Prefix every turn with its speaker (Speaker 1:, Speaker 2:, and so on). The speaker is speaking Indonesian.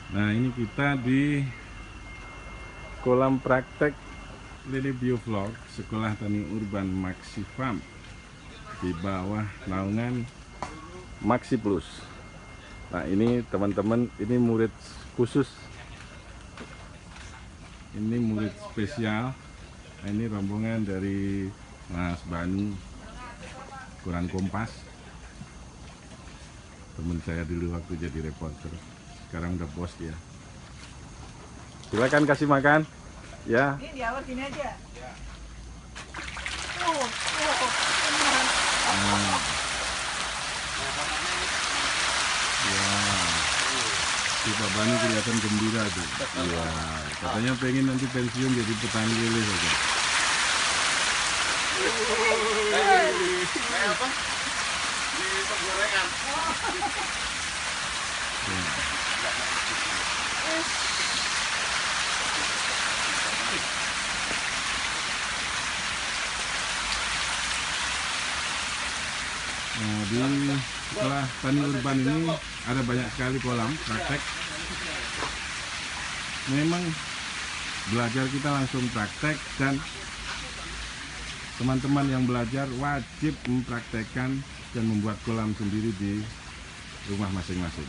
Speaker 1: Nah, ini kita di kolam praktek Lele Biovlog Sekolah Tani Urban Maxi Farm di bawah naungan Maxi Plus. Nah, ini teman-teman, ini murid khusus, ini murid spesial. Nah, ini rombongan dari Mas Banu Koran Kompas, teman saya dulu waktu jadi reporter, sekarang udah bos dia. Silakan kasih makan ya.
Speaker 2: Ini di awal gini aja.
Speaker 1: Nah, ya, si Pak Bani kelihatan gembira tuh. Ya, katanya pengen nanti pensiun jadi petani lele saja.
Speaker 3: Kayak apa? Di penggorengan.
Speaker 1: Nah, di sekolah tani urban ini ada banyak sekali kolam praktek. Memang belajar kita langsung praktek, dan teman-teman yang belajar wajib mempraktekkan dan membuat kolam sendiri di rumah masing-masing.